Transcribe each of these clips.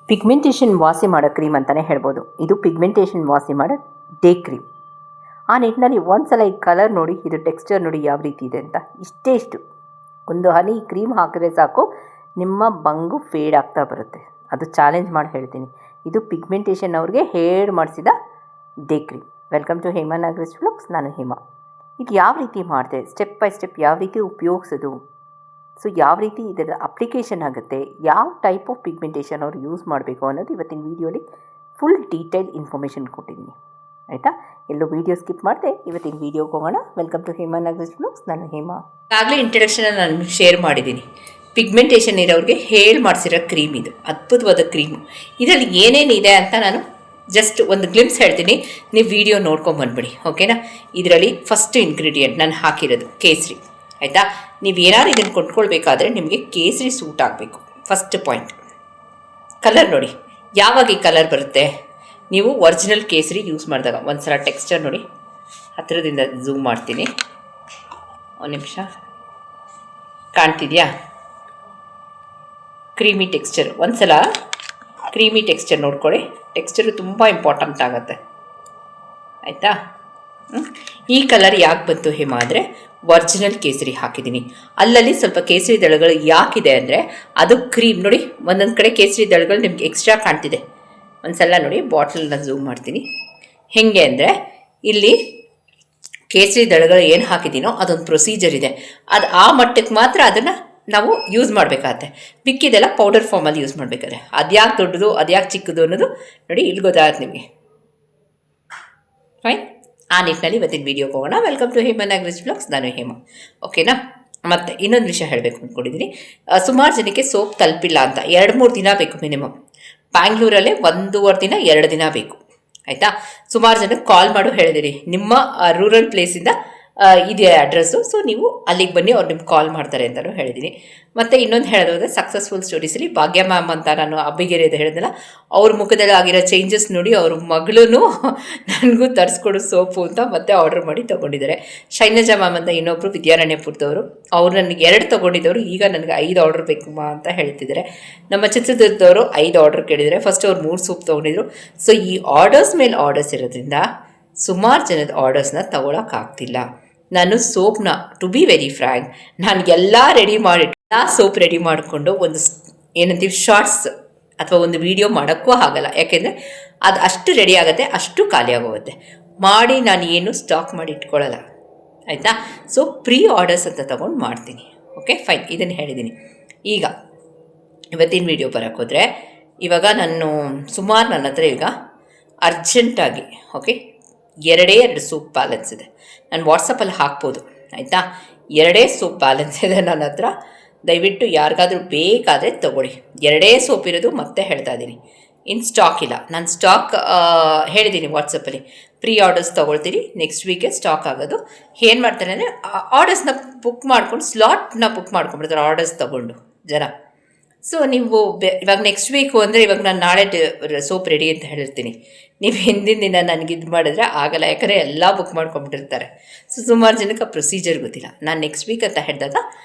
Pigmentation ವಾಸಿ ಮಾಡೋ cream ಅಂತಲೇ ಹೇಳ್ಬೋದು. ಇದು ಪಿಗ್ಮೆಂಟೇಷನ್ ವಾಸಿ ಮಾಡೋ ಡೇ ಕ್ರೀಮ್. ಆ ನಿಟ್ಟಿನಲ್ಲಿ ಒಂದು ಸಲ ಈ ಕಲರ್ ನೋಡಿ, ಇದು ಟೆಕ್ಸ್ಚರ್ ನೋಡಿ ಯಾವ ರೀತಿ ಇದೆ ಅಂತ. ಇಷ್ಟು ಒಂದು ಹನಿ ಕ್ರೀಮ್ ಹಾಕಿದ್ರೆ ಸಾಕು ನಿಮ್ಮ ಬಂಗು ಫೇಡ್ ಆಗ್ತಾ ಬರುತ್ತೆ. ಅದು ಚಾಲೆಂಜ್ ಮಾಡಿ ಹೇಳ್ತೀನಿ. ಇದು ಪಿಗ್ಮೆಂಟೇಷನ್ ಅವ್ರಿಗೆ ಹೇಳಿ ಮಾಡಿಸಿದ day cream. Welcome to Hema Nagaraj vlogs. ನಾನು ಹೇಮಾ. ಇದು ಯಾವ ರೀತಿ ಮಾಡಿದೆ, ಸ್ಟೆಪ್ ಬೈ ಸ್ಟೆಪ್ ಯಾವ ರೀತಿ ಉಪಯೋಗಿಸೋದು, ಸೊ ಯಾವ ರೀತಿ ಇದರ ಅಪ್ಲಿಕೇಶನ್ ಆಗುತ್ತೆ, ಯಾವ ಟೈಪ್ ಆಫ್ ಪಿಗ್ಮೆಂಟೇಷನ್ ಅವ್ರು ಯೂಸ್ ಮಾಡಬೇಕು ಅನ್ನೋದು ಇವತ್ತಿನ ವೀಡಿಯೋಲಿ ಫುಲ್ ಡೀಟೇಲ್ ಇನ್ಫಾರ್ಮೇಷನ್ ಕೊಟ್ಟಿದ್ದೀನಿ. ಆಯಿತಾ? ಎಲ್ಲೋ ವೀಡಿಯೋ ಸ್ಕಿಪ್ ಮಾಡಿದೆ. ಇವತ್ತಿನ ವೀಡಿಯೋಗೆ ಹೋಗೋಣ. Welcome to Hema Nagaraj vlogs. ನಾನು ಹೇಮಾ. ಆಗಲೇ ಇಂಟ್ರಡಕ್ಷನ್ ನಾನು ಶೇರ್ ಮಾಡಿದ್ದೀನಿ. ಪಿಗ್ಮೆಂಟೇಷನ್ ಇರೋರಿಗೆ ಹೇಳಿ ಮಾಡಿಸಿರೋ ಕ್ರೀಮ್ ಇದು. ಅದ್ಭುತವಾದ ಕ್ರೀಮು. ಇದರಲ್ಲಿ ಏನೇನಿದೆ ಅಂತ ನಾನು ಜಸ್ಟ್ ಒಂದು ಗ್ಲಿಮ್ಸ್ ಹೇಳ್ತೀನಿ, ನೀವು ವಿಡಿಯೋ ನೋಡ್ಕೊಂಬಂದ್ಬಿಡಿ. ಓಕೆನಾ? ಇದರಲ್ಲಿ ಫಸ್ಟ್ ಇಂಗ್ರೀಡಿಯೆಂಟ್ ನಾನು ಹಾಕಿರೋದು ಕೇಸರಿ. ಆಯಿತಾ? ನೀವು ಏನಾದ್ರು ಇದನ್ನು ಕೊಂಡ್ಕೊಳ್ಬೇಕಾದ್ರೆ ನಿಮಗೆ ಕೇಸರಿ ಸೂಟ್ ಆಗಬೇಕು. First point. ಕಲರ್ ನೋಡಿ, ಯಾವಾಗ ಈ ಕಲರ್ ಬರುತ್ತೆ, ನೀವು ಒರಿಜಿನಲ್ ಕೇಸರಿ ಯೂಸ್ ಮಾಡಿದಾಗ. ಒಂದು ಸಲ ಟೆಕ್ಸ್ಚರ್ ನೋಡಿ, ಹತ್ತಿರದಿಂದ ಝೂಮ್ ಮಾಡ್ತೀನಿ. ಒಂದು ನಿಮಿಷ, ಕಾಣ್ತಿದೆಯಾ? Creamy texture. ಒಂದು ಸಲ ಕ್ರೀಮಿ ಟೆಕ್ಸ್ಚರ್ ನೋಡ್ಕೊಳ್ಳಿ. ಟೆಕ್ಸ್ಚರು ತುಂಬ ಇಂಪಾರ್ಟೆಂಟ್ ಆಗುತ್ತೆ. ಆಯಿತಾ? ಈ ಕಲರ್ ಯಾಕೆ ಬಂತು ಹೇಮಾ ಅಂದರೆ ಒರಿಜಿನಲ್ ಕೇಸರಿ ಹಾಕಿದ್ದೀನಿ. ಅಲ್ಲಲ್ಲಿ ಸ್ವಲ್ಪ ಕೇಸರಿ ದಳಗಳು ಯಾಕಿದೆ ಅಂದರೆ ಅದು ಕ್ರೀಮ್ ನೋಡಿ, ಒಂದೊಂದು ಕಡೆ ಕೇಸರಿ ದಳಗಳು ನಿಮ್ಗೆ ಎಕ್ಸ್ಟ್ರಾ ಕಾಣ್ತಿದೆ. ಒಂದು ಸಲ ನೋಡಿ, ಬಾಟಲ್ನ ಝೂಮ್ ಮಾಡ್ತೀನಿ. ಹೇಗೆ ಅಂದರೆ ಇಲ್ಲಿ ಕೇಸರಿ ದಳಗಳು ಏನು ಹಾಕಿದ್ದೀನೋ ಅದೊಂದು ಪ್ರೊಸೀಜರ್ ಇದೆ. ಅದು ಆ ಮಟ್ಟಕ್ಕೆ ಮಾತ್ರ ಅದನ್ನು ನಾವು ಯೂಸ್ ಮಾಡಬೇಕಾಗತ್ತೆ. ಮಿಕ್ಕಿದೆಲ್ಲ ಪೌಡರ್ ಫಾರ್ಮಲ್ಲಿ ಯೂಸ್ ಮಾಡಬೇಕಾದ್ರೆ ಅದ್ಯಾಕೆ ದೊಡ್ಡದು ಅದ್ಯಾಕೆ ಚಿಕ್ಕದು ಅನ್ನೋದು ನೋಡಿ, ಇಲ್ಲಿ ಗೊತ್ತಾಗುತ್ತೆ ನಿಮಗೆ. ಫೈನ್. ಆ ನಿಟ್ಟಿನಲ್ಲಿ ಇವತ್ತಿನ ವೀಡಿಯೋಗೆ ಹೋಗೋಣ. Welcome to Hema Nagaraj vlogs. ನಾನು ಹೇಮಾ. ಓಕೆನಾ? ಮತ್ತು ಇನ್ನೊಂದು ವಿಷಯ ಹೇಳಬೇಕು ಅಂದ್ಕೊಂಡಿದ್ದೀನಿ. ಸುಮಾರು ಜನಕ್ಕೆ ಸೋಪ್ ತಲುಪಿಲ್ಲ ಅಂತ 2-3 ದಿನ ಬೇಕು ಮಿನಿಮಮ್. ಬ್ಯಾಂಗ್ಳೂರಲ್ಲೇ 1.5 ದಿನ 2 ದಿನ ಬೇಕು. ಆಯಿತಾ? ಸುಮಾರು ಜನಕ್ಕೆ ಕಾಲ್ ಮಾಡು ಹೇಳಿದಿರಿ, ನಿಮ್ಮ ರೂರಲ್ ಪ್ಲೇಸಿಂದ ಇದೆ ಅಡ್ರೆಸ್ಸು, ಸೊ ನೀವು ಅಲ್ಲಿಗೆ ಬನ್ನಿ, ಅವ್ರು ನಿಮ್ಗೆ ಕಾಲ್ ಮಾಡ್ತಾರೆ ಅಂತಲೂ ಹೇಳಿದ್ದೀನಿ. ಮತ್ತು ಇನ್ನೊಂದು ಹೇಳೋದಾದರೆ ಸಕ್ಸಸ್ಫುಲ್ ಸ್ಟೋರೀಸಲ್ಲಿ ಭಾಗ್ಯ ಮ್ಯಾಮ್ ಅಂತ ನಾನು ಅಬ್ಬಿಗೆರೆದು ಹೇಳಿದ್ನಲ್ಲ, ಅವ್ರ ಮುಖದಲ್ಲಿ ಆಗಿರೋ ಚೇಂಜಸ್ ನೋಡಿ ಅವ್ರ ಮಗಳೂ ನನಗೂ ತರಿಸ್ಕೊಡು ಸೋಪು ಅಂತ ಮತ್ತೆ ಆರ್ಡರ್ ಮಾಡಿ ತೊಗೊಂಡಿದ್ದಾರೆ. ಶೈಲಜಾ ಮ್ಯಾಮ್ ಅಂತ ಇನ್ನೊಬ್ಬರು ವಿದ್ಯಾರಣ್ಯಪುರದವರು, ಅವ್ರು ನನಗೆ 2 ತೊಗೊಂಡಿದ್ದವರು, ಈಗ ನನಗೆ 5 ಆರ್ಡರ್ ಬೇಕಮ್ಮ ಅಂತ ಹೇಳ್ತಿದ್ದಾರೆ. ನಮ್ಮ ಚಿತ್ರದುರ್ಗದವರು 5 ಆರ್ಡರ್ ಕೇಳಿದರೆ, ಫಸ್ಟ್ ಅವ್ರು 3 ಸೋಪ್ ತೊಗೊಂಡಿದ್ರು. ಸೊ ಈ ಆರ್ಡರ್ಸ್ ಮೇಲೆ ಆರ್ಡರ್ಸ್ ಇರೋದ್ರಿಂದ ಸುಮಾರು ಜನದ ಆರ್ಡರ್ಸ್ನ ತೊಗೊಳಕ್ಕಾಗ್ತಿಲ್ಲ. ನಾನು ಸೋಪ್ನ, ಟು ಬಿ ವೆರಿ ಫ್ರ್ಯಾಂಕ್, ನಾನು ಎಲ್ಲ ಸೋಪ್ ರೆಡಿ ಮಾಡಿಕೊಂಡು ಒಂದು ಏನಂತೀವಿ ಶಾರ್ಟ್ಸ್ ಅಥವಾ ಒಂದು ವಿಡಿಯೋ ಮಾಡೋಕ್ಕೂ ಆಗಲ್ಲ. ಯಾಕೆಂದರೆ ಅದು ಅಷ್ಟು ರೆಡಿ ಆಗುತ್ತೆ, ಅಷ್ಟು ಖಾಲಿ ಆಗೋಗುತ್ತೆ. ಮಾಡಿ ನಾನು ಏನು ಸ್ಟಾಕ್ ಮಾಡಿ ಇಟ್ಕೊಳ್ಳಲ್ಲ. ಆಯಿತಾ? ಸೊ ಪ್ರೀ ಆರ್ಡರ್ಸ್ ಅಂತ ತೊಗೊಂಡು ಮಾಡ್ತೀನಿ. Okay, fine. ಇದನ್ನು ಹೇಳಿದ್ದೀನಿ. ಈಗ ಇವತ್ತಿನ ವಿಡಿಯೋ ಬರೋಕ್ಕೋದ್ರೆ, ಇವಾಗ ನಾನು ಸುಮಾರು ನನ್ನ ಹತ್ರ ಈಗ ಅರ್ಜೆಂಟಾಗಿ ಓಕೆ 2 ಸೋಪ್ ಬ್ಯಾಲೆನ್ಸ್ ಇದೆ. ನಾನು ವಾಟ್ಸಪ್ಪಲ್ಲಿ ಹಾಕ್ಬೋದು. ಆಯಿತಾ? 2 ಸೋಪ್ ಬ್ಯಾಲೆನ್ಸ್ ಇದೆ ನನ್ನ ಹತ್ರ. ದಯವಿಟ್ಟು ಯಾರಿಗಾದರೂ ಬೇಕಾದರೆ ತೊಗೊಳ್ಳಿ. 2 ಸೋಪ್ ಇರೋದು, ಮತ್ತೆ ಹೇಳ್ತಾ ಇದ್ದೀನಿ, ಇನ್ನು ಸ್ಟಾಕ್ ಇಲ್ಲ. ನಾನು ಸ್ಟಾಕ್ ಹೇಳಿದ್ದೀನಿ ವಾಟ್ಸಪ್ಪಲ್ಲಿ, ಪ್ರೀ ಆರ್ಡರ್ಸ್ ತೊಗೊಳ್ತೀರಿ, ನೆಕ್ಸ್ಟ್ ವೀಕೆ ಸ್ಟಾಕ್ ಆಗೋದು. ಏನು ಮಾಡ್ತಾರೆ ಅಂದರೆ ಆರ್ಡರ್ಸ್ನ ಬುಕ್ ಮಾಡ್ಕೊಂಡು, ಸ್ಲಾಟ್ನ ಬುಕ್ ಮಾಡ್ಕೊಂಡ್ಬಿಡ್ತಾರೆ ಆರ್ಡರ್ಸ್ ತೊಗೊಂಡು ಜನ. ಸೊ ನೀವು ಇವಾಗ ನೆಕ್ಸ್ಟ್ ವೀಕು ಅಂದರೆ, ಇವಾಗ ನಾನು ನಾಳೆ ಸೋಪ್ ರೆಡಿ ಅಂತ ಹೇಳಿರ್ತೀನಿ, ನೀವು ಹಿಂದಿನ ದಿನ ನನಗೆ ಇದು ಮಾಡಿದ್ರೆ ಆಗಲ್ಲ. ಯಾಕಂದರೆ ಎಲ್ಲ ಬುಕ್ ಮಾಡ್ಕೊಂಬಿಟ್ಟಿರ್ತಾರೆ. ಸೊ ಸುಮಾರು ಜನಕ್ಕೆ ಆ ಪ್ರೊಸೀಜರ್ ಗೊತ್ತಿಲ್ಲ. ನಾನು ನೆಕ್ಸ್ಟ್ ವೀಕ್ ಅಂತ ಹೇಳಿದಾಗ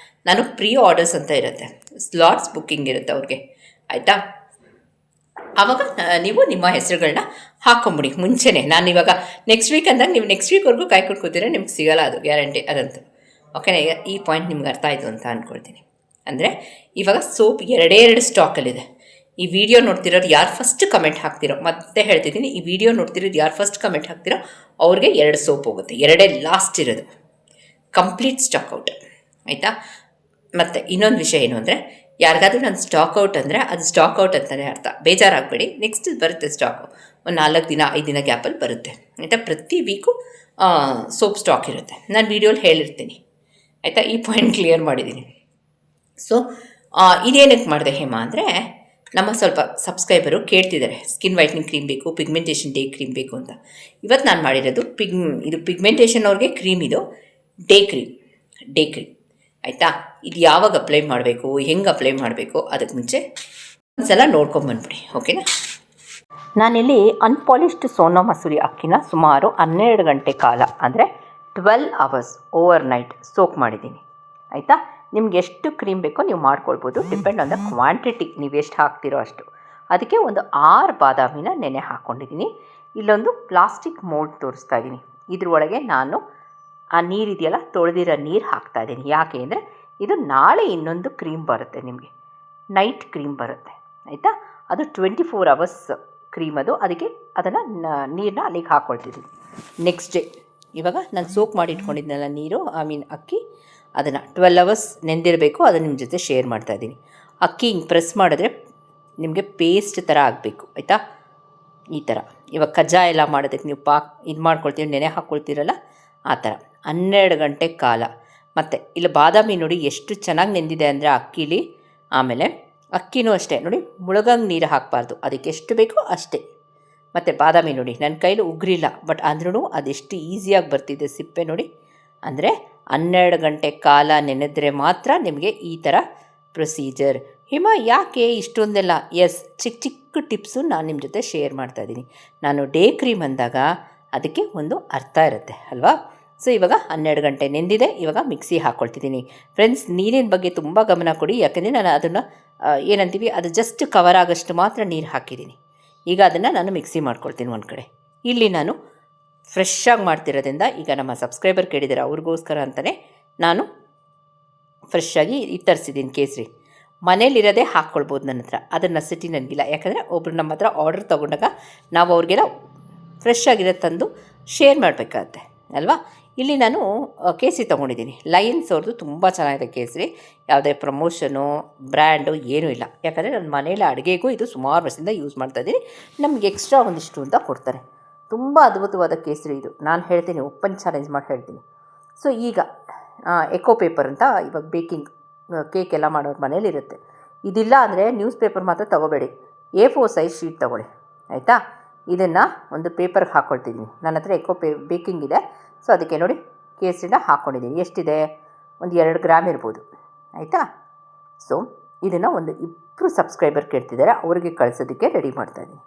ನಾನು ಪ್ರೀ ಆರ್ಡರ್ಸ್ ಅಂತ ಇರುತ್ತೆ, ಸ್ಲಾಟ್ಸ್ ಬುಕ್ಕಿಂಗ್ ಇರುತ್ತೆ ಅವ್ರಿಗೆ. ಆಯಿತಾ? ಆವಾಗ ನೀವು ನಿಮ್ಮ ಹೆಸರುಗಳನ್ನ ಹಾಕ್ಕೊಂಬಿಡಿ ಮುಂಚೆನೇ. ನಾನು ಇವಾಗ ನೆಕ್ಸ್ಟ್ ವೀಕ್ ಅಂದಾಗ ನೀವು ನೆಕ್ಸ್ಟ್ ವೀಕ್ವರೆಗೂ ಕಾಯ್ಕೊಂಡು ಕೂತಿದ್ರೆ ನಿಮ್ಗೆ ಸಿಗೋಲ್ಲ, ಅದು ಗ್ಯಾರಂಟಿ ಅದಂತೂ. ಓಕೆನಾ? ಈ ಪಾಯಿಂಟ್ ನಿಮ್ಗೆ ಅರ್ಥ ಆಯಿತು ಅಂತ ಅಂದ್ಕೊಳ್ತೀನಿ. ಅಂದರೆ ಇವಾಗ ಸೋಪ್ 2 ಸ್ಟಾಕಲ್ಲಿದೆ. ಈ ವಿಡಿಯೋ ನೋಡ್ತಿರೋರು ಯಾರು ಫಸ್ಟ್ ಕಮೆಂಟ್ ಹಾಕ್ತಿರೋ, ಮತ್ತೆ ಹೇಳ್ತಿದ್ದೀನಿ, ಈ ವಿಡಿಯೋ ನೋಡ್ತಿರೋದು ಯಾರು ಫಸ್ಟ್ ಕಮೆಂಟ್ ಹಾಕ್ತಿರೋ ಅವ್ರಿಗೆ 2 ಸೋಪ್ ಹೋಗುತ್ತೆ. 2 ಲಾಸ್ಟ್ ಇರೋದು, ಕಂಪ್ಲೀಟ್ ಸ್ಟಾಕ್ ಔಟ್. ಆಯಿತಾ? ಮತ್ತು ಇನ್ನೊಂದು ವಿಷಯ ಏನು ಅಂದರೆ, ಯಾರಿಗಾದ್ರೂ ನಾನು ಸ್ಟಾಕ್ ಔಟ್ ಅಂದರೆ ಅದು ಸ್ಟಾಕ್ ಔಟ್ ಅಂತಲೇ ಅರ್ಥ. ಬೇಜಾರಾಗಬೇಡಿ, ನೆಕ್ಸ್ಟ್ ಬರುತ್ತೆ ಸ್ಟಾಕು. ಒಂದು 4 ದಿನ 5 ದಿನ ಗ್ಯಾಪಲ್ಲಿ ಬರುತ್ತೆ. ಆಯಿತಾ? ಪ್ರತಿ ವೀಕು ಸೋಪ್ ಸ್ಟಾಕ್ ಇರುತ್ತೆ. ನಾನು ವಿಡಿಯೋಲಿ ಹೇಳಿರ್ತೀನಿ. ಆಯಿತಾ? ಈ ಪಾಯಿಂಟ್ ಕ್ಲಿಯರ್ ಮಾಡಿದ್ದೀನಿ. ಸೊ ಇದೇನಕ್ಕೆ ಮಾಡಿದೆ ಹೇಮಾ ಅಂದರೆ, ನಮ್ಮ ಸ್ವಲ್ಪ ಸಬ್ಸ್ಕ್ರೈಬರು ಕೇಳ್ತಿದ್ದಾರೆ ಸ್ಕಿನ್ ವೈಟ್ನಿಂಗ್ ಕ್ರೀಮ್ ಬೇಕು, ಪಿಗ್ಮೆಂಟೇಷನ್ ಡೇ ಕ್ರೀಮ್ ಬೇಕು ಅಂತ. ಇವತ್ತು ನಾನು ಮಾಡಿರೋದು ಇದು ಪಿಗ್ಮೆಂಟೇಷನ್ ಅವ್ರಿಗೆ ಕ್ರೀಮ್, ಇದು ಡೇ ಕ್ರೀಮ್. ಆಯಿತಾ? ಇದು ಯಾವಾಗ ಅಪ್ಲೈ ಮಾಡಬೇಕು, ಹೆಂಗೆ ಅಪ್ಲೈ ಮಾಡಬೇಕು, ಅದಕ್ಕೆ ಮುಂಚೆ ಒಂದು ಸಲ ನೋಡ್ಕೊಂಬಂದ್ಬಿಡಿ. ಓಕೆನಾ? ನಾನಿಲ್ಲಿ ಅನ್ಪಾಲಿಷ್ಡ್ ಸೋನಾ ಮಸೂರಿ ಅಕ್ಕಿನ ಸುಮಾರು 12 ಗಂಟೆ ಕಾಲ ಅಂದರೆ 12 ಅವರ್ಸ್ ಓವರ್ ನೈಟ್ ಸೋಕ್ ಮಾಡಿದ್ದೀನಿ. ಆಯಿತಾ? ನಿಮ್ಗೆ ಎಷ್ಟು ಕ್ರೀಮ್ ಬೇಕೋ ನೀವು ಮಾಡ್ಕೊಳ್ಬೋದು, ಡಿಪೆಂಡ್ ಆನ್ ದ ಕ್ವಾಂಟಿಟಿ, ನೀವು ಎಷ್ಟು ಹಾಕ್ತಿರೋ ಅಷ್ಟು. ಅದಕ್ಕೆ ಒಂದು 6 ಬಾದಾಮಿನ ನೆನೆ ಹಾಕ್ಕೊಂಡಿದ್ದೀನಿ. ಇಲ್ಲೊಂದು ಪ್ಲಾಸ್ಟಿಕ್ ಮೋಲ್ಡ್ ತೋರಿಸ್ತಾ ಇದ್ದೀನಿ. ಇದ್ರೊಳಗೆ ನಾನು ಆ ನೀರಿದೆಯಲ್ಲ, ತೊಳೆದಿರೋ ನೀರು ಹಾಕ್ತಾಯಿದ್ದೀನಿ. ಯಾಕೆ ಅಂದರೆ ಇದು ನಾಳೆ ಇನ್ನೊಂದು ಕ್ರೀಮ್ ಬರುತ್ತೆ, ನಿಮಗೆ ನೈಟ್ ಕ್ರೀಮ್ ಬರುತ್ತೆ, ಆಯಿತಾ. ಅದು 24 hours ಕ್ರೀಮ್ ಅದು. ಅದಕ್ಕೆ ಅದನ್ನು ನೀರನ್ನ ಅಲ್ಲಿಗೆ ಹಾಕ್ಕೊಳ್ತಿದ್ದೀನಿ. ನೆಕ್ಸ್ಟ್ ಡೇ ಇವಾಗ ನಾನು ಸೋಕ್ ಮಾಡಿ ಇಟ್ಕೊಂಡಿದ್ನಲ್ಲ ನೀರು, ಅಕ್ಕಿ, ಅದನ್ನು 12 hours ನೆಂದಿರಬೇಕು. ಅದನ್ನು ನಿಮ್ಮ ಜೊತೆ ಶೇರ್ ಮಾಡ್ತಾಯಿದ್ದೀನಿ. ಅಕ್ಕಿ ಹಿಂಗೆ ಪ್ರೆಸ್ ಮಾಡಿದ್ರೆ ನಿಮಗೆ ಪೇಸ್ಟ್ ಥರ ಆಗಬೇಕು, ಆಯಿತಾ. ಈ ಥರ ಇವಾಗ ಕಜ್ಜಾಯ ಎಲ್ಲ ಮಾಡೋದಕ್ಕೆ ನೀವು ಇದು ಮಾಡ್ಕೊಳ್ತೀವಿ, ನೆನೆ ಹಾಕ್ಕೊಳ್ತೀರಲ್ಲ, ಆ ಥರ 12 ಗಂಟೆ ಕಾಲ. ಮತ್ತು ಇಲ್ಲಿ ಬಾದಾಮಿ ನೋಡಿ ಎಷ್ಟು ಚೆನ್ನಾಗಿ ನೆಂದಿದೆ ಅಂದರೆ ಅಕ್ಕಿಲಿ. ಆಮೇಲೆ ಅಕ್ಕಿನೂ ಅಷ್ಟೇ ನೋಡಿ, ಮುಳುಗಂಗೆ ನೀರು ಹಾಕಬಾರ್ದು, ಅದಕ್ಕೆ ಎಷ್ಟು ಬೇಕೋ ಅಷ್ಟೇ. ಮತ್ತು ಬಾದಾಮಿ ನೋಡಿ ನನ್ನ ಕೈಲಿ ಉಗುರಿಲ್ಲ, ಬಟ್ ಅಂದ್ರೂ ಅದೆಷ್ಟು ಈಸಿಯಾಗಿ ಬರ್ತಿದೆ ಸಿಪ್ಪೆ ನೋಡಿ. ಅಂದರೆ 12 ಗಂಟೆ ಕಾಲ ನೆನೆದ್ರೆ ಮಾತ್ರ ನಿಮಗೆ ಈ ಥರ ಪ್ರೊಸೀಜರ್. ಯಾಕೆ ಇಷ್ಟೊಂದೆಲ್ಲ? ಎಸ್, ಚಿಕ್ಕ ಚಿಕ್ಕ ಟಿಪ್ಸು ನಾನು ನಿಮ್ಮ ಜೊತೆ ಶೇರ್ ಮಾಡ್ತಾಯಿದ್ದೀನಿ. ನಾನು ಡೇ ಕ್ರೀಮ್ ಅಂದಾಗ ಅದಕ್ಕೆ ಒಂದು ಅರ್ಥ ಇರುತ್ತೆ ಅಲ್ವಾ. ಸೊ ಇವಾಗ 12 ಗಂಟೆ ನೆಂದಿದೆ. ಇವಾಗ ಮಿಕ್ಸಿ ಹಾಕ್ಕೊಳ್ತಿದ್ದೀನಿ. ಫ್ರೆಂಡ್ಸ್, ನೀರಿನ ಬಗ್ಗೆ ತುಂಬ ಗಮನ ಕೊಡಿ, ಯಾಕೆಂದರೆ ನಾನು ಅದನ್ನು ಏನಂತೀವಿ, ಅದು ಜಸ್ಟ್ ಕವರ್ ಆಗೋಷ್ಟು ಮಾತ್ರ ನೀರು ಹಾಕಿದ್ದೀನಿ. ಈಗ ಅದನ್ನು ನಾನು ಮಿಕ್ಸಿ ಮಾಡ್ಕೊಳ್ತೀನಿ ಒಂದು ಕಡೆ. ಇಲ್ಲಿ ನಾನು ಫ್ರೆಶ್ಶಾಗಿ ಮಾಡ್ತಿರೋದ್ರಿಂದ, ಈಗ ನಮ್ಮ ಸಬ್ಸ್ಕ್ರೈಬರ್ ಕೇಳಿದ್ದಾರೆ ಅವ್ರಿಗೋಸ್ಕರ ಅಂತಲೇ ನಾನು ಫ್ರೆಶ್ಶಾಗಿ ತರಿಸಿದ್ದೀನಿ ಕೇಸರಿ. ಮನೇಲಿರೋದೇ ಹಾಕ್ಕೊಳ್ಬೋದು ನನ್ನ ಹತ್ರ, ಅದರ ನೆಸಿಟಿ ನನಗಿಲ್ಲ. ಯಾಕಂದರೆ ಒಬ್ಬರು ನಮ್ಮ ಹತ್ರ ಆರ್ಡರ್ ತೊಗೊಂಡಾಗ ನಾವು ಅವ್ರಿಗೆಲ್ಲ ಫ್ರೆಶ್ ಆಗಿರೋ ತಂದು ಶೇರ್ ಮಾಡಬೇಕಾಗತ್ತೆ ಅಲ್ವಾ. ಇಲ್ಲಿ ನಾನು ಕೇಸರಿ ತೊಗೊಂಡಿದ್ದೀನಿ, ಲಯನ್ಸ್ ಅವ್ರದ್ದು. ತುಂಬ ಚೆನ್ನಾಗಿದೆ ಕೇಸರಿ, ಯಾವುದೇ ಪ್ರಮೋಷನು ಬ್ರ್ಯಾಂಡು ಏನೂ ಇಲ್ಲ. ಯಾಕಂದರೆ ನನ್ನ ಮನೇಲಿ ಅಡುಗೆಗೂ ಇದು ಸುಮಾರು ವರ್ಷದಿಂದ ಯೂಸ್ ಮಾಡ್ತಾಯಿದ್ದೀನಿ. ನಮಗೆ ಎಕ್ಸ್ಟ್ರಾ ಒಂದಿಷ್ಟು ಅಂತ ಕೊಡ್ತಾರೆ. ತುಂಬ ಅದ್ಭುತವಾದ ಕೇಸರಿ ಇದು, ನಾನು ಹೇಳ್ತೀನಿ, ಓಪನ್ ಚಾಲೆಂಜ್ ಮಾಡಿ ಹೇಳ್ತೀನಿ. ಸೊ ಈಗ ಎಕೋ ಪೇಪರ್ ಅಂತ ಇವಾಗ ಬೇಕಿಂಗ್ ಕೇಕ್ ಎಲ್ಲ ಮಾಡೋರ ಮನೇಲಿರುತ್ತೆ. ಇದಿಲ್ಲ ಅಂದರೆ ನ್ಯೂಸ್ ಪೇಪರ್ ಮಾತ್ರ ತೊಗೋಬೇಡಿ, A4 ಸೈಜ್ ಶೀಟ್ ತೊಗೊಳ್ಳಿ, ಆಯಿತಾ. ಇದನ್ನು ಒಂದು ಪೇಪರ್ಗೆ ಹಾಕ್ಕೊಳ್ತಿದ್ದೀನಿ. ನನ್ನ ಹತ್ರ ಬೇಕಿಂಗ್ ಇದೆ, ಸೊ ಅದಕ್ಕೆ ನೋಡಿ ಕೇಸರಿನ ಹಾಕ್ಕೊಂಡಿದ್ದೀನಿ. ಎಷ್ಟಿದೆ? ಒಂದು 2 ಗ್ರಾಮ್ ಇರ್ಬೋದು, ಆಯಿತಾ. ಸೊ ಇದನ್ನು ಒಂದು 2 ಸಬ್ಸ್ಕ್ರೈಬರ್ ಕೇಳ್ತಿದ್ದಾರೆ, ಅವರಿಗೆ ಕಳಿಸೋದಕ್ಕೆ ರೆಡಿ ಮಾಡ್ತಾಯಿದ್ದೀನಿ.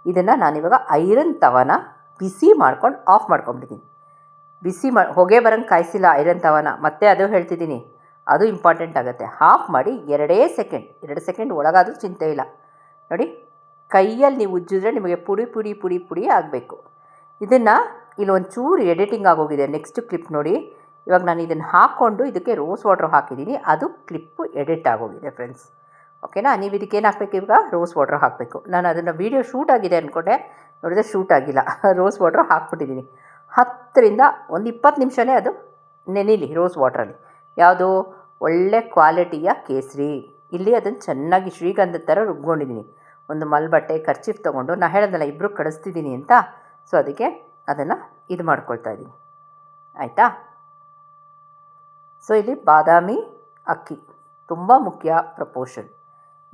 ಇದನ್ನು ನಾನಿವಾಗ ಐರನ್ ತವನ ಬಿಸಿ ಮಾಡ್ಕೊಂಡು ಆಫ್ ಮಾಡ್ಕೊಂಬಿಟ್ಟಿದ್ದೀನಿ. ಹೊಗೆ ಬರೋಂಗೆ ಕಾಯಿಸಿಲ್ಲ ಐರನ್ ತವನ, ಮತ್ತೆ ಅದು ಹೇಳ್ತಿದ್ದೀನಿ, ಅದು ಇಂಪಾರ್ಟೆಂಟ್ ಆಗುತ್ತೆ. ಆಫ್ ಮಾಡಿ 2 ಸೆಕೆಂಡ್ ಒಳಗಾದರೂ ಚಿಂತೆ ಇಲ್ಲ. ನೋಡಿ, ಕೈಯಲ್ಲಿ ನೀವು ಉಜ್ಜಿದ್ರೆ ನಿಮಗೆ ಪುಡಿ ಪುಡಿ ಪುಡಿ ಪುಡಿ ಆಗಬೇಕು. ಇದನ್ನು ಇಲ್ಲೊಂದು ಚೂರು ಎಡಿಟಿಂಗ್ ಆಗೋಗಿದೆ. ನೆಕ್ಸ್ಟ್ ಕ್ಲಿಪ್ ನೋಡಿ, ಇವಾಗ ನಾನು ಇದನ್ನು ಹಾಕ್ಕೊಂಡು ಇದಕ್ಕೆ ರೋಸ್ ವಾಟ್ರ್ ಹಾಕಿದ್ದೀನಿ, ಅದು ಕ್ಲಿಪ್ಪು ಎಡಿಟ್ ಆಗೋಗಿದೆ ಫ್ರೆಂಡ್ಸ್. ಓಕೆನಾ. ನೀವು ಇದಕ್ಕೆ ಏನು ಹಾಕಬೇಕು? ಇವಾಗ ರೋಸ್ ವಾಟ್ರ್ ಹಾಕಬೇಕು. ನಾನು ಅದನ್ನು ವೀಡಿಯೋ ಶೂಟ್ ಆಗಿದೆ ಅಂದ್ಕೊಂಡೆ, ನೋಡಿದ್ರೆ ಶೂಟ್ ಆಗಿಲ್ಲ. Rose water ಹಾಕ್ಬಿಟ್ಟಿದ್ದೀನಿ. 10ರಿಂದ ಒಂದು 20 ನಿಮಿಷವೇ ಅದು ನೆನೀಲಿ ರೋಸ್ ವಾಟ್ರಲ್ಲಿ. ಯಾವುದು? ಒಳ್ಳೆ ಕ್ವಾಲಿಟಿಯ ಕೇಸರಿ. ಇಲ್ಲಿ ಅದನ್ನು ಚೆನ್ನಾಗಿ ಶ್ರೀಗಂಧದ ಥರ ರುಬ್ಕೊಂಡಿದ್ದೀನಿ. ಒಂದು ಮಲ್ಬಟ್ಟೆ ಕರ್ಚೀಫ್ ತೊಗೊಂಡು, ನಾನು ಹೇಳೋದಲ್ಲ ಇಬ್ಬರು ಕಳಿಸ್ತಿದ್ದೀನಿ ಅಂತ, ಸೊ ಅದಕ್ಕೆ ಅದನ್ನು ಇದು ಮಾಡ್ಕೊಳ್ತಾ ಇದ್ದೀನಿ, ಆಯಿತಾ. ಸೊ ಇಲ್ಲಿ ಬಾದಾಮಿ ಅಕ್ಕಿ ತುಂಬ ಮುಖ್ಯ ಪ್ರಪೋರ್ಷನ್.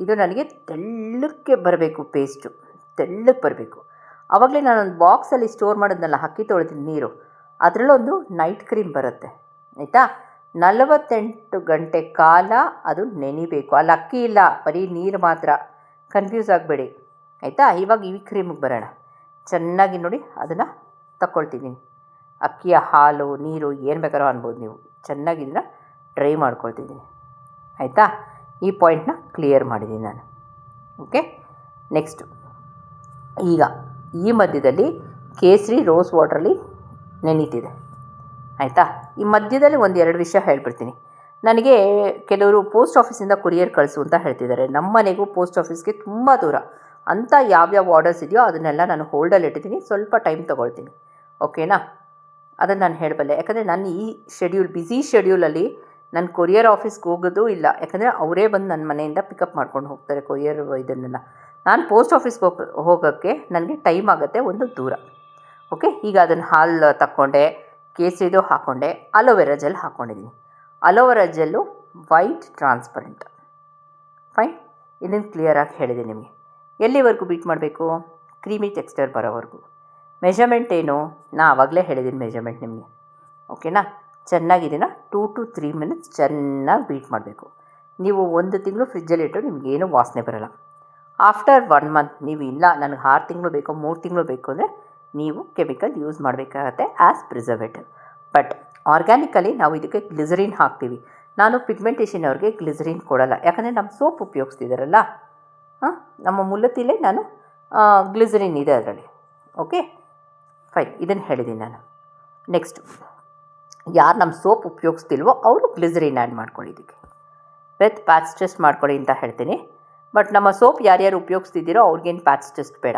ಇದು ನನಗೆ ತೆಳ್ಳಕ್ಕೆ ಬರಬೇಕು, ಪೇಸ್ಟು ತೆಳ್ಳಕ್ಕೆ ಬರಬೇಕು. ಆವಾಗಲೇ ನಾನೊಂದು ಬಾಕ್ಸಲ್ಲಿ ಸ್ಟೋರ್ ಮಾಡೋದನ್ನೆಲ್ಲ ಅಕ್ಕಿ ತೊಳೆದಿದ್ದ ನೀರು, ಅದರಲ್ಲೊಂದು ನೈಟ್ ಕ್ರೀಮ್ ಬರುತ್ತೆ, ಆಯಿತಾ. 48 ಗಂಟೆ ಕಾಲ ಅದು ನೆನಿಬೇಕು. ಅಲ್ಲಿ ಅಕ್ಕಿ ಇಲ್ಲ, ಬರೀ ನೀರು ಮಾತ್ರ, ಕನ್ಫ್ಯೂಸ್ ಆಗಬೇಡಿ, ಆಯಿತಾ. ಇವಾಗ ಈ ಕ್ರೀಮಿಗೆ ಬರೋಣ. ಚೆನ್ನಾಗಿ ನೋಡಿ ಅದನ್ನು ತಗೊಳ್ತಿದ್ದೀನಿ. ಅಕ್ಕಿಯ ಹಾಲು, ನೀರು ಏನು ಬೇಕಾದ್ರೂ ಅನ್ಬೋದು ನೀವು. ಚೆನ್ನಾಗಿ ಇದನ್ನು ಡ್ರೈ ಮಾಡ್ಕೊಳ್ತಿದ್ದೀನಿ, ಆಯಿತಾ. ಈ ಪಾಯಿಂಟ್ನ ಕ್ಲಿಯರ್ ಮಾಡಿದ್ದೀನಿ ನಾನು. ಓಕೆ, ನೆಕ್ಸ್ಟು ಈಗ ಈ ಮಧ್ಯದಲ್ಲಿ ಕೇಸರಿ ರೋಸ್ ವಾಟ್ರಲ್ಲಿ ನೆನೀತಿದೆ, ಆಯಿತಾ. ಈ ಮಧ್ಯದಲ್ಲಿ 1-2 ವಿಷಯ ಹೇಳ್ಬಿಡ್ತೀನಿ. ನನಗೆ ಕೆಲವರು ಪೋಸ್ಟ್ ಆಫೀಸಿಂದ ಕೊರಿಯರ್ ಕಳಿಸು ಅಂತ ಹೇಳ್ತಿದ್ದಾರೆ. ನಮ್ಮ ಮನೆಗೂ ಪೋಸ್ಟ್ ಆಫೀಸ್ಗೆ ತುಂಬ ದೂರ. ಅಂಥ ಯಾವ್ಯಾವ ಆರ್ಡರ್ಸ್ ಇದೆಯೋ ಅದನ್ನೆಲ್ಲ ನಾನು ಹೋಲ್ಡಲ್ಲಿ ಇಟ್ಟಿದ್ದೀನಿ, ಸ್ವಲ್ಪ ಟೈಮ್ ತೊಗೊಳ್ತೀನಿ, ಓಕೆನಾ. ಅದನ್ನು ನಾನು ಹೇಳಬಲ್ಲೆ, ಯಾಕಂದರೆ ನಾನು ಈ ಬ್ಯುಸಿ ಶೆಡ್ಯೂಲಲ್ಲಿ ನಾನು ಕೊರಿಯರ್ ಆಫೀಸ್ಗೆ ಹೋಗೋದು ಇಲ್ಲ. ಯಾಕಂದರೆ ಅವರೇ ಬಂದು ನನ್ನ ಮನೆಯಿಂದ ಪಿಕಪ್ ಮಾಡ್ಕೊಂಡು ಹೋಗ್ತಾರೆ ಕೊರಿಯರ್ ಇದನ್ನೆಲ್ಲ. ನಾನು ಪೋಸ್ಟ್ ಆಫೀಸ್ಗೆ ಹೋಗೋಕ್ಕೆ ನನಗೆ ಟೈಮ್ ಆಗುತ್ತೆ, ಒಂದು ದೂರ. ಓಕೆ, ಈಗ ಅದನ್ನು ಹಾಲು ತಕ್ಕೊಂಡೆ, ಕೇಸರಿದು ಹಾಕ್ಕೊಂಡೆ, ಅಲೋವೆರಾ ಜೆಲ್ ಹಾಕ್ಕೊಂಡಿದ್ದೀನಿ. Aloe vera gel white transparent, fine. ಇದನ್ನು ಕ್ಲಿಯರಾಗಿ ಹೇಳಿದೆ ನಿಮಗೆ. ಎಲ್ಲಿವರೆಗೂ ಬೀಟ್ ಮಾಡಬೇಕು? ಕ್ರೀಮಿ ಟೆಕ್ಸ್ಚರ್ ಬರೋವರೆಗೂ. ಮೆಷರ್ಮೆಂಟ್ ಏನು? ನಾನು ಆವಾಗಲೇ ಹೇಳಿದ್ದೀನಿ ಮೆಷರ್ಮೆಂಟ್ ನಿಮಗೆ, ಓಕೆನಾ. ಚೆನ್ನಾಗಿದ್ದೀನ 2 to 3 minutes ಚೆನ್ನಾಗಿ ಬೀಟ್ ಮಾಡಬೇಕು. ನೀವು 1 ತಿಂಗಳು ಫ್ರಿಜ್ಜಲ್ಲಿಟ್ಟು ನಿಮಗೇನು ವಾಸನೆ ಬರೋಲ್ಲ. ಆಫ್ಟರ್ 1 month ನೀವು ಇಲ್ಲ ನನಗೆ 6 ತಿಂಗಳು ಬೇಕು, 3 ತಿಂಗಳು ಬೇಕು ಅಂದರೆ ನೀವು ಕೆಮಿಕಲ್ ಯೂಸ್ ಮಾಡಬೇಕಾಗತ್ತೆ ಆ್ಯಸ್ ಪ್ರಿಸರ್ವೇಟಿವ್. ಬಟ್ ಆರ್ಗ್ಯಾನಿಕಲಿ ನಾವು ಇದಕ್ಕೆ ಗ್ಲಿಸರಿನ್ ಹಾಕ್ತೀವಿ. ನಾನು ಪಿಗ್ಮೆಂಟೇಷನ್ ಅವ್ರಿಗೆ ಗ್ಲಿಸರಿನ್ ಕೊಡಲ್ಲ, ಯಾಕಂದರೆ ನಮ್ಮ ಸೋಪ್ ಉಪಯೋಗಿಸ್ತಿದ್ದಾರಲ್ಲ, ನಮ್ಮ ಮುಲ್ಲತ್ತಿಲೇ ನಾನು ಗ್ಲಿಸರಿನ್ ಇದೆ ಅದರಲ್ಲಿ. ಓಕೆ ಫೈನ್, ಇದನ್ನು ಹೇಳಿದ್ದೀನಿ ನಾನು. ನೆಕ್ಸ್ಟು, ಯಾರು ನಮ್ಮ ಸೋಪ್ ಉಪಯೋಗಿಸ್ತಿಲ್ವೋ ಅವರು ಗ್ಲಿಸರಿನ್ ಆ್ಯಡ್ ಮಾಡ್ಕೊಳ್ಳಿ ಇದಕ್ಕೆ, ವಿತ್ ಪ್ಯಾಚ್ ಟೆಸ್ಟ್ ಮಾಡ್ಕೊಳ್ಳಿ ಅಂತ ಹೇಳ್ತೀನಿ. ಬಟ್ ನಮ್ಮ ಸೋಪ್ ಯಾರ್ಯಾರು ಉಪಯೋಗಿಸ್ತಿದ್ದೀರೋ ಅವ್ರಿಗೇನು ಪ್ಯಾಚ್ ಟೆಸ್ಟ್ ಬೇಡ,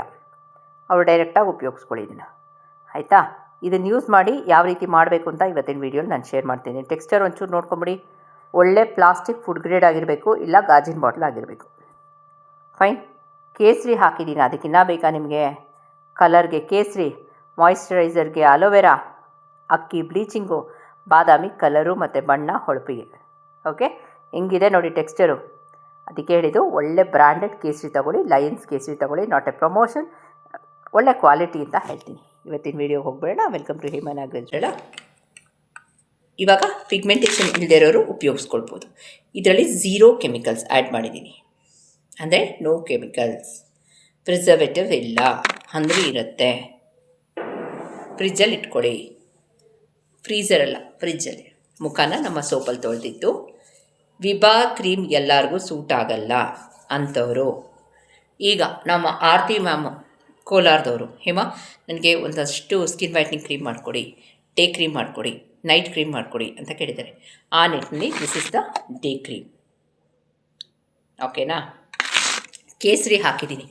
ಅವರು ಡೈರೆಕ್ಟಾಗಿ ಉಪಯೋಗಿಸ್ಕೊಳ್ಳಿ ಇದನ್ನು, ಆಯಿತಾ. ಇದನ್ನು ಯೂಸ್ ಮಾಡಿ ಯಾವ ರೀತಿ ಮಾಡಬೇಕು ಅಂತ ಇವತ್ತಿನ ವೀಡಿಯೋಲಿ ನಾನು ಶೇರ್ ಮಾಡ್ತೀನಿ. ಟೆಕ್ಸ್ಚರ್ ಒಂಚೂರು ನೋಡ್ಕೊಂಬಿಡಿ, ಒಳ್ಳೆ ಪ್ಲಾಸ್ಟಿಕ್ ಫುಡ್ ಗ್ರೇಡ್ ಆಗಿರಬೇಕು, ಇಲ್ಲ ಗಾಜಿನ ಬಾಟ್ಲ್ ಆಗಿರಬೇಕು. ಫೈನ್. ಕೇಸರಿ ಹಾಕಿದ್ದೀನಿ, ಅದಕ್ಕಿನ್ನ ಬೇಕಾ ನಿಮಗೆ? ಕಲರ್ಗೆ ಕೇಸರಿ, ಮಾಯಿಶ್ಚರೈಸರ್ಗೆ ಅಲೋವೆರಾ, ಅಕ್ಕಿ ಬ್ಲೀಚಿಂಗು, ಬಾದಾಮಿ ಕಲರು ಮತ್ತು ಬಣ್ಣ ಹೊಳಪಿಗೆ. ಓಕೆ, ಹಿಂಗಿದೆ ನೋಡಿ ಟೆಕ್ಸ್ಚರು. ಅದಕ್ಕೆ ಹೇಳಿದ್ದು ಒಳ್ಳೆ ಬ್ರ್ಯಾಂಡೆಡ್ ಕೇಸರಿ ತೊಗೊಳ್ಳಿ, ಲಯನ್ಸ್ ಕೇಸರಿ ತೊಗೊಳ್ಳಿ, ನಾಟ್ ಎ ಪ್ರಮೋಷನ್, ಒಳ್ಳೆ ಕ್ವಾಲಿಟಿ ಅಂತ ಹೇಳ್ತೀನಿ. ಇವತ್ತಿನ ವೀಡಿಯೋಗೆ ಹೋಗ್ಬೇಡ. Welcome to Hema Nagaraj. ಇವಾಗ ಪಿಗ್ಮೆಂಟೇಷನ್ ಇಲ್ಲದೆ ಇರೋರು ಉಪಯೋಗಿಸ್ಕೊಳ್ಬೋದು. ಇದರಲ್ಲಿ 0 ಕೆಮಿಕಲ್ಸ್ ಆ್ಯಡ್ ಮಾಡಿದ್ದೀನಿ, ಅಂದರೆ ನೋ ಕೆಮಿಕಲ್ಸ್, ಪ್ರಿಸರ್ವೇಟಿವ್ ಇಲ್ಲ, ಅಂದರೆ ಇರುತ್ತೆ. ಫ್ರಿಜ್ಜಲ್ಲಿ ಇಟ್ಕೊಳ್ಳಿ, ಫ್ರೀಝರಲ್ಲ ಫ್ರಿಜ್ಜಲ್ಲಿ. ಮುಖಾನ ನಮ್ಮ ಸೋಪಲ್ಲಿ ತೊಳೆದಿದ್ದು. ವಿಭಾ ಕ್ರೀಮ್ ಎಲ್ಲರಿಗೂ ಸೂಟ್ ಆಗಲ್ಲ ಅಂಥವರು. ಈಗ ನಮ್ಮ ಆರತಿ ಮ್ಯಾಮ್ ಕೋಲಾರದವರು, ಹೇಮಾ ನನಗೆ ಒಂದಷ್ಟು ಸ್ಕಿನ್ ವೈಟ್ನಿಂಗ್ ಕ್ರೀಮ್ ಮಾಡಿಕೊಡಿ, ಡೇ ಕ್ರೀಮ್ ಮಾಡಿಕೊಡಿ, ನೈಟ್ ಕ್ರೀಮ್ ಮಾಡಿಕೊಡಿ ಅಂತ ಕೇಳಿದ್ದಾರೆ. ಆ ನಿಟ್ಟಿನಲ್ಲಿ this is the day cream. ಓಕೆನಾ. ಕೇಸರಿ ಹಾಕಿದ್ದೀನಿ,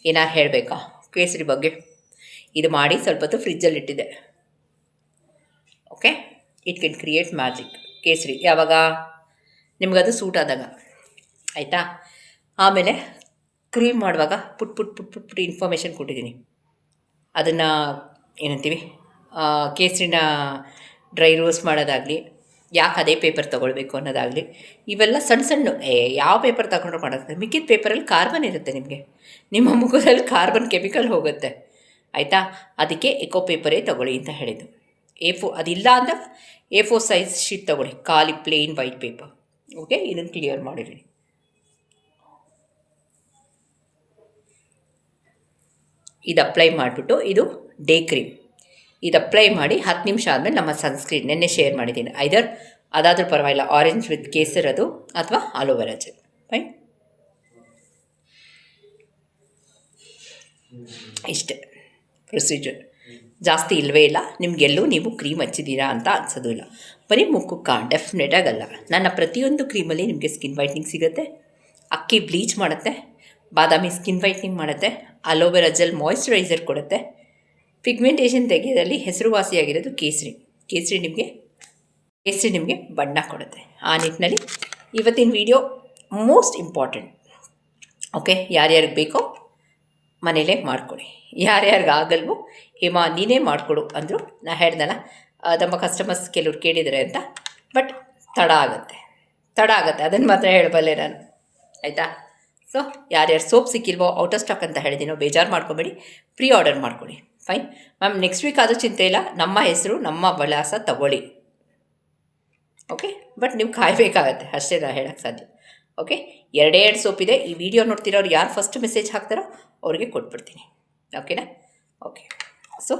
ಏನಾರು ಹೇಳಬೇಕಾ ಕೇಸರಿ ಬಗ್ಗೆ? ಇದು ಮಾಡಿ ಸ್ವಲ್ಪ ಹೊತ್ತು ಫ್ರಿಜ್ಜಲ್ಲಿ ಇಟ್ಟಿದ್ದೆ. Okay, it can create magic. ಕೇಸರಿ ಯಾವಾಗ ನಿಮಗದು ಸೂಟ್ ಆದಾಗ, ಆಯಿತಾ. ಆಮೇಲೆ ಕ್ರೀಮ್ ಮಾಡುವಾಗ ಪುಟ್ ಇನ್ಫಾರ್ಮೇಷನ್ ಕೊಟ್ಟಿದ್ದೀನಿ. ಅದನ್ನು ಏನಂತೀವಿ, ಕೇಸರಿನ ಡ್ರೈ ರೋಸ್ಟ್ ಮಾಡೋದಾಗಲಿ, ಯಾಕೆ ಅದೇ ಪೇಪರ್ ತೊಗೊಳ್ಬೇಕು ಅನ್ನೋದಾಗಲಿ, ಇವೆಲ್ಲ ಸಣ್ಣ ಸಣ್ಣ ಯಾವ ಪೇಪರ್ ತಗೊಂಡ್ರು ಮಾಡೋದು. ಮಿಕ್ಕಿದ ಪೇಪರಲ್ಲಿ ಕಾರ್ಬನ್ ಇರುತ್ತೆ, ನಿಮಗೆ ನಿಮ್ಮ ಮುಖದಲ್ಲಿ ಕಾರ್ಬನ್ ಕೆಮಿಕಲ್ ಹೋಗುತ್ತೆ, ಆಯಿತಾ. ಅದಕ್ಕೆ ಎಕೋ ಪೇಪರೇ ತೊಗೊಳ್ಳಿ ಅಂತ ಹೇಳಿದ್ದು. A4 ಅದಿಲ್ಲ ಅಂದಾಗ A4 ಸೈಜ್ ಶೀಟ್ ತೊಗೊಳ್ಳಿ, ಖಾಲಿ ಪ್ಲೇನ್ ವೈಟ್ ಪೇಪರ್. ಓಕೆ, ಇದನ್ನು ಕ್ಲಿಯರ್ ಮಾಡಿರಿ. ಇದು ಅಪ್ಲೈ ಮಾಡಿಬಿಟ್ಟು, ಇದು ಡೇ ಕ್ರೀಮ್, ಇದು ಅಪ್ಲೈ ಮಾಡಿ 10 ನಿಮಿಷ ಆದಮೇಲೆ ನಮ್ಮ ಸನ್ಸ್ಕ್ರೀನ್ ನೆನ್ನೆ ಶೇರ್ ಮಾಡಿದ್ದೀನಿ, ಐದರ್ ಅದಾದರೂ ಪರವಾಗಿಲ್ಲ, ಆರೆಂಜ್ ವಿತ್ ಕೇಸರ್ ಅದು, ಅಥವಾ ಅಲೋವೆರಾ ಜೆಲ್. ಫೈನ್, ಇಷ್ಟೇ ಪ್ರೊಸೀಜರ್, ಜಾಸ್ತಿ ಇಲ್ಲವೇ ಇಲ್ಲ. ನಿಮಗೆಲ್ಲೂ ನೀವು ಕ್ರೀಮ್ ಹಚ್ಚಿದ್ದೀರಾ ಅಂತ ಅನ್ಸೋದು ಇಲ್ಲ. ಬರೀ ಮುಖಕ್ಕೆ ಡೆಫಿನೆಟಾಗಲ್ಲ. ನನ್ನ ಪ್ರತಿಯೊಂದು ಕ್ರೀಮಲ್ಲಿ ನಿಮಗೆ ಸ್ಕಿನ್ ವೈಟ್ನಿಂಗ್ ಸಿಗುತ್ತೆ, ಅಕ್ಕಿ ಬ್ಲೀಚ್ ಮಾಡುತ್ತೆ, ಬಾದಾಮಿ ಸ್ಕಿನ್ ವೈಟ್ನಿಂಗ್ ಮಾಡುತ್ತೆ, ಅಲೋವೆರಾ ಜೆಲ್ ಮಾಯಿಶ್ಚರೈಸರ್ ಕೊಡುತ್ತೆ. ಪಿಗ್ಮೆಂಟೇಷನ್ ತೆಗೆಯೋದ್ರಲ್ಲಿ ಹೆಸರುವಾಸಿಯಾಗಿರೋದು ಕೇಸರಿ. ಕೇಸರಿ ನಿಮಗೆ ಬಣ್ಣ ಕೊಡುತ್ತೆ. ಆ ನಿಟ್ಟಿನಲ್ಲಿ ಇವತ್ತಿನ ವಿಡಿಯೋ ಮೋಸ್ಟ್ ಇಂಪಾರ್ಟೆಂಟ್. ಓಕೆ, ಯಾರ್ಯಾರಿಗೆ ಬೇಕೋ ಮನೇಲೇ ಮಾಡ್ಕೊಡಿ, ಯಾರ್ಯಾರಿಗೆ ಆಗಲ್ವೋ ಹೇಮಾ ನೀನೇ ಮಾಡಿಕೊಡು ಅಂದರು. ನಾ ಹೇಳ್ದಲ್ಲ, ನಮ್ಮ ಕಸ್ಟಮರ್ಸ್ ಕೆಲವ್ರು ಕೇಳಿದ್ದಾರೆ ಅಂತ, ಬಟ್ ತಡ ಆಗುತ್ತೆ, ಅದನ್ನು ಮಾತ್ರ ಹೇಳಬಲ್ಲೆ ನಾನು, ಆಯಿತಾ. ಸೊ ಯಾರ್ಯಾರು ಸೋಪ್ ಸಿಕ್ಕಿಲ್ವೋ, ಔಟ್ ಆಫ್ ಸ್ಟಾಕ್ ಅಂತ ಹೇಳಿದ್ದೀನೋ ಬೇಜಾರು ಮಾಡ್ಕೊಬೇಡಿ, ಪ್ರೀ ಆರ್ಡರ್ ಮಾಡ್ಕೊಳ್ಳಿ. ಫೈನ್ ಮ್ಯಾಮ್, ನೆಕ್ಸ್ಟ್ ವೀಕ್ ಆದರೂ ಚಿಂತೆ ಇಲ್ಲ, ನಮ್ಮ ಹೆಸರು ನಮ್ಮ ವಿಳಾಸ ತಗೊಳ್ಳಿ. ಓಕೆ, ಬಟ್ ನೀವು ಕಾಯಬೇಕಾಗತ್ತೆ, ಅಷ್ಟೇ ನಾನು ಹೇಳೋಕ್ಕೆ ಸಾಧ್ಯ. ಓಕೆ, 2 ಸೋಪ್ ಇದೆ. ಈ ವಿಡಿಯೋ ನೋಡ್ತಿರೋರು ಯಾರು ಫಸ್ಟ್ ಮೆಸೇಜ್ ಹಾಕ್ತಾರೋ ಅವ್ರಿಗೆ ಕೊಟ್ಬಿಡ್ತೀನಿ. ಓಕೆನಾ. ಓಕೆ, ಸೊ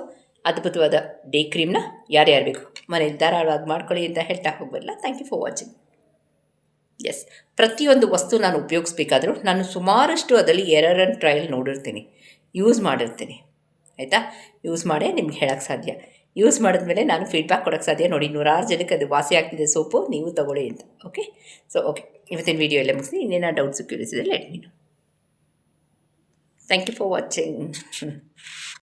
ಅದ್ಭುತವಾದ ಡೇ ಕ್ರೀಮ್ನ ಯಾರ್ಯಾರು ಬೇಕು ಮನೇಲಿ ಧಾರಾಳವಾಗಿ ಮಾಡ್ಕೊಳ್ಳಿ ಅಂತ ಹೇಳ್ತಾ ಹೋಗ್ಬರಲ್ಲ. Thank you for watching. Yes, ಪ್ರತಿಯೊಂದು ವಸ್ತು ನಾನು ಉಪಯೋಗಿಸ್ಬೇಕಾದ್ರೂ ನಾನು ಸುಮಾರಷ್ಟು ಅದರಲ್ಲಿ ಎರರ್ ಆ್ಯಂಡ್ ಟ್ರಯಲ್ ನೋಡಿರ್ತೀನಿ, ಯೂಸ್ ಮಾಡಿರ್ತೀನಿ, ಆಯಿತಾ. ಯೂಸ್ ಮಾಡೇ ನಿಮ್ಗೆ ಹೇಳೋಕ್ಕೆ ಸಾಧ್ಯ. ಯೂಸ್ ಮಾಡಿದ್ಮೇಲೆ ನಾನು ಫೀಡ್ಬ್ಯಾಕ್ ಕೊಡೋಕ್ಕೆ ಸಾಧ್ಯ. ನೋಡಿ, 100 ಜನಕ್ಕೆ ಅದು ವಾಸಿ ಆಗ್ತಿದೆ ಸೋಪು, ನೀವು ತೊಗೊಳ್ಳಿ ಅಂತ. ಓಕೆ, ಸೊ ಓಕೆ, ಇವತ್ತಿನ ವೀಡಿಯೋ ಎಲ್ಲ ಮುಗಿಸಿ. ಇನ್ನೇನೋ ಡೌಟ್ಸು ಕ್ಯೂರಿಯಸ್ ಇದೆ let me know. Thank you for watching.